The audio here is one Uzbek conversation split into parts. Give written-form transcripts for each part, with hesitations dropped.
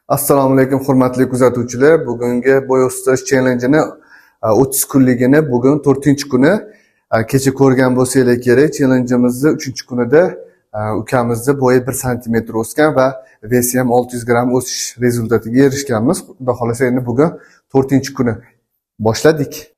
Assalomu alaykum hurmatli kuzatuvchilar. Bugungi bo'y o'stirish challenjini 30 kunligini bugun 4-kuni. Kecha ko'rgan bo'lsanglar kerak, challenjimizni 3-kunida ukamizni bo'yi 1 santimetr o'sgan va vesi ham 600 gram o'sish rezultatiga erishganmiz. Xudo xolasa endi bugun 4-kuni boshladik.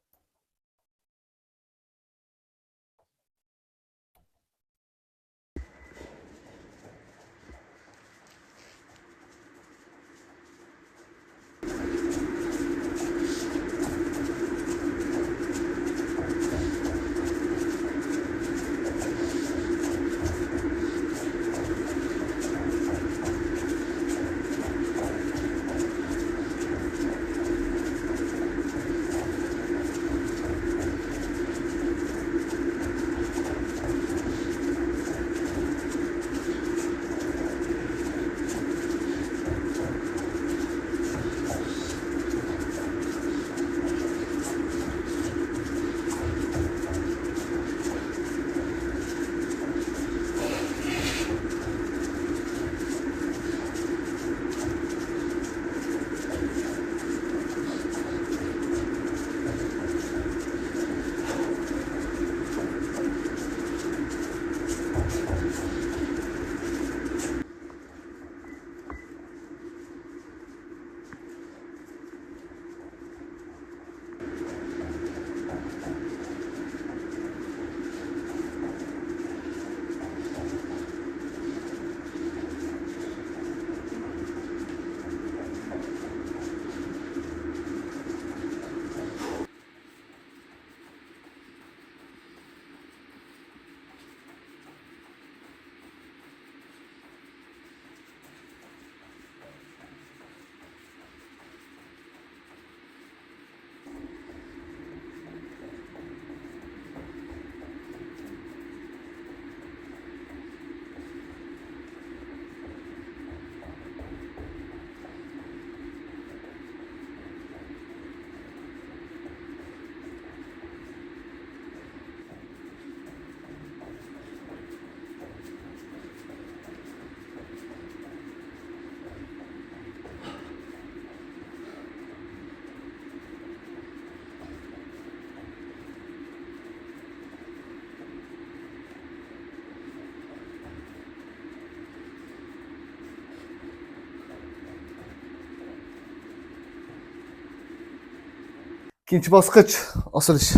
Ikkinchi bosqich osilish.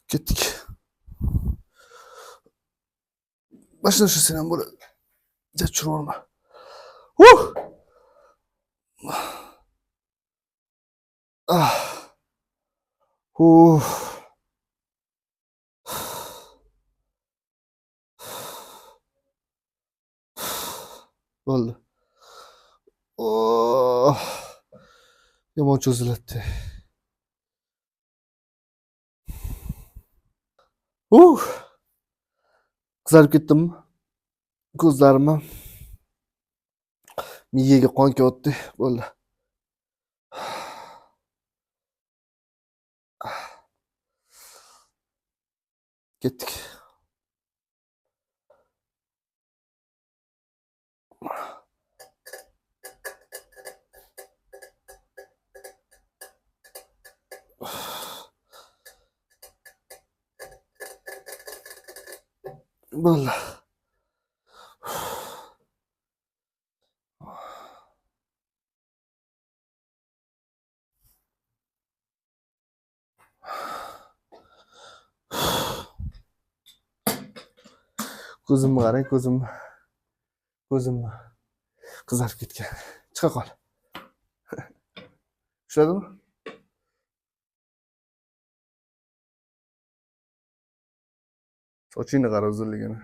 Ketdik. Başlangıçta sen böyle geçiyor olma. Ah. Bo'ldi. Yomon cho'zilyapti. Qizarib ketdim. Ko'zlarimni miyaga qon kelyapti. Bo'ldi. Ketdik. Bo'ldi. Ko'zimni qarang, ko'zimni qizarib ketgan. Chiqa qol. Ushladingmi? Sochingni qara uzunligini.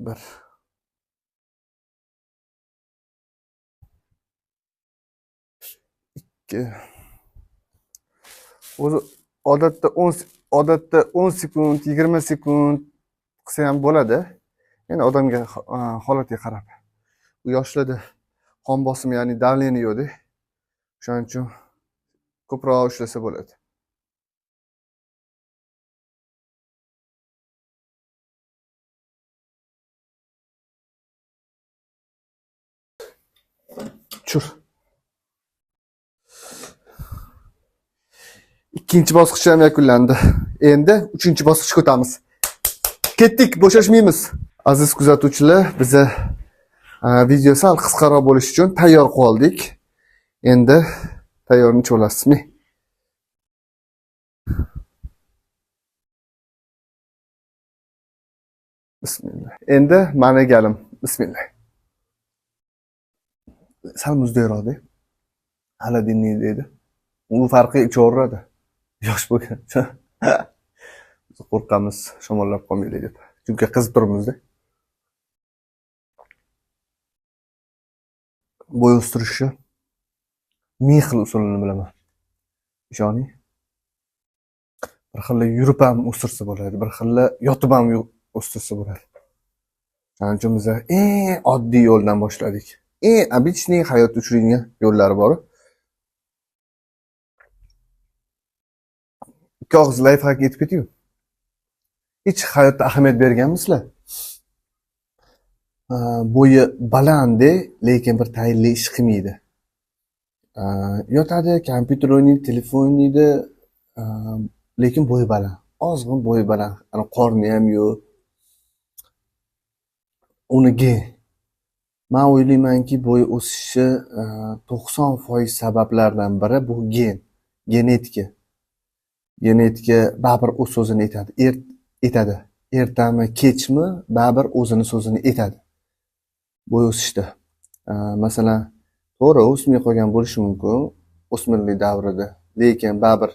Bir. Ikki. O'zi odatda 10 sekund, 20 sekund qilsa ham bo'ladi. Endi odamga holatiga qarab. Bu yoshlarda qon bosimi, ya'ni davleniya yo'qda. O'shaning uchun ko'proq ushlasa bo'ladi. Chur. Ikkinchi bosqich ham yakunlandi. Endi uchinchi bosqichga o'tamiz. Ketdik, bo'shashmaymiz. Aziz kuzatuvchilar, biza video sal qisqaroq bo'lishi uchun tayyor qoldik. Endi tayyorni cho'lasizmi? Bismillah. Endi mana galim. Bismillah. Sal muzdaroqda. Hali dinlaydi. U farqi ichaveradi. Yosh bo'lgan. Biz qo'rqamiz, shamollab qolmaydi deb. Chunki qizib turibmiz-da. Bo'y o'stirishni ming xil usulini bilaman. Ishoning. Bir xil yurib ham o'stirsa bo'ladi, bir xil yotib ham o'stirsa bo'ladi. Shuning uchun biz eng oddiy yo'ldan boshladik. Eng обычный hayot uchirilgan yo'llari bor. Ikki og'iz layfhak aytib ketayu. Hech hayotda ahamiyat berganmisizlar? Bo'yi baland, lekin bir tayinli ish qilmaydi. Yotadi, kompyuter o'ynaydi, telefon o'ynaydi, lekin bo'yi baland. Ozg'in bo'yi baland. Ana qorni ham yo'q. Uniki men o'ylaymanki, bo'y o'sishi 90% sabablardan biri bu genetika. Genetika baribir o'z so'zini aytadi. Ertami, kechmi, baribir o'zini so'zini aytadi. Bo'y o'sishda. Masalan, to'g'ri o'smay qolgan bo'lishi mumkin o'smirlik davrida, lekin baribir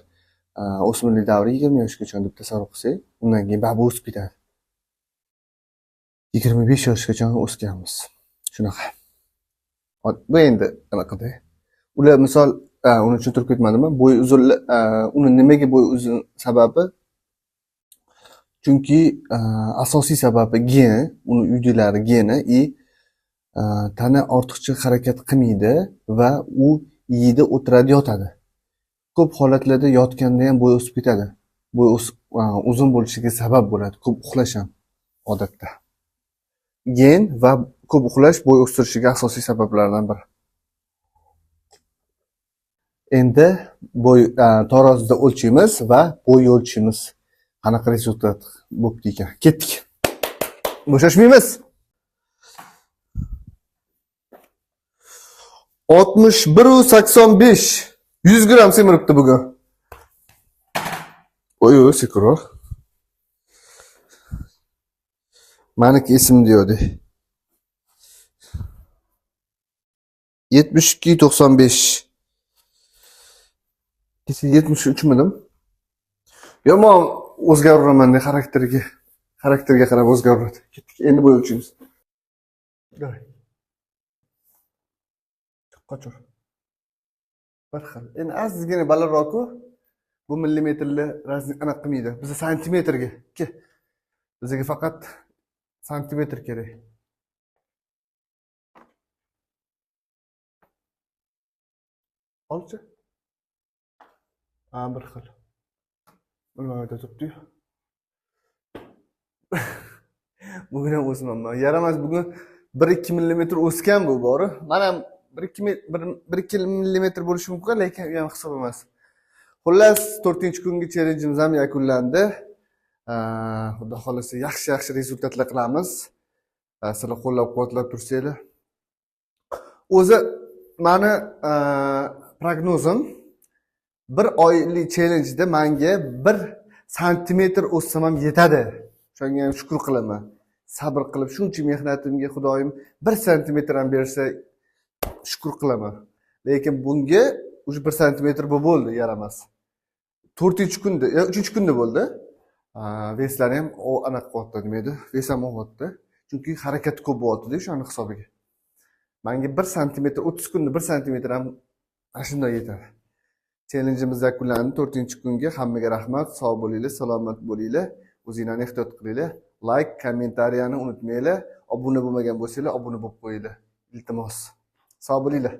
o'smirlik davri 20 yoshgacha deb tasavvur qilsak, undan keyin baribir o'sib ketadi. 25 yoshgacha o'sganmiz. Shunaqa. Bu endi qanaqada? Ular misol uni tushuntirib ketmadimmi? Bo'y uzun, uni nimaga bo'y uzun sababi? Chunki asosiy sababi gen, uni uydilari geni tana ortiqcha harakat qilmaydi va u yeydi, o'tiradi, yotadi. Ko'p holatlarda yotganda ham bo'y o'sib ketadi. Bo'y uzun bo'lishiga sabab bo'ladi. Ko'p uxlash ham odatda. Gen va ko'p uxlash bo'y o'stirishiga asosiy sabablardan biri. Endi bo'y tarozida o'lchaymiz va bo'y o'lchaymiz. Qanaqa rezultat bo'pti ekan. Ketdik. Bo'shashmaymiz. 61.85. 100 gram semiribdi bugun. O'y, sekiroq. Meniki esimda yo'qdi. 72.95. 73 midim? Yomon o'zgaruraman xarakterga qarab o'zgaradi. Ketdik, endi bo'y o'lchaymiz. Qochur. Bir xil. Endi azizgina balandroq-ku. Bu millimetrli raznik aniq qilmaydi. Bizga santimetrga. Bizga faqat santimetr kerak. Olchi. Bir xil. Bilmaydi turibdi-yu. Bugun ham o'smanman. Yaramas, bugun 1-2 millimetr o'sgan bu bori. Men ham 1-2 millimetr bo'lishi mumkin, lekin u ham hisob emas. Xullas, 4-kungi challenjimiz ham yakunlandi. Xudo xolasa yaxshi rezultatlar qilamiz. Sizlar qo'llab-quvvatlab tursanglar. O'zi meni prognozim 1 oylik challenjda menga 1 santimetr o'ssam ham yetadi. Shunga ham shukr qilaman. Sabr qilib shuncha mehnatimga Xudoyim 1 santimetr ham bersa shukr qilaman. Lekin bunga o'sha 1 santimetr bo'ldi, yaramas. 4-kunda, 3-kunda bo'ldi. Veslar ham anaqa qilyapti, nima edi? Ves ham o'g'otdi. Chunki harakat ko'p bo'lyapti-da o'shaning hisobiga. Menga 1 santimetr, 30 kunda 1 santimetr ham shunday yetadi. Challenjimiz yakunlandi 4-kunga. Hammaga rahmat, sog' bo'linglar, salomat bo'linglar. O'zinglarni ehtiyot qilinglar. Like, kommentariyani unutmanglar. Obuna bo'lmagan bo'lsanglar, obuna bo'lib qo'yinglar. Iltimos. Sog' bo'linglar.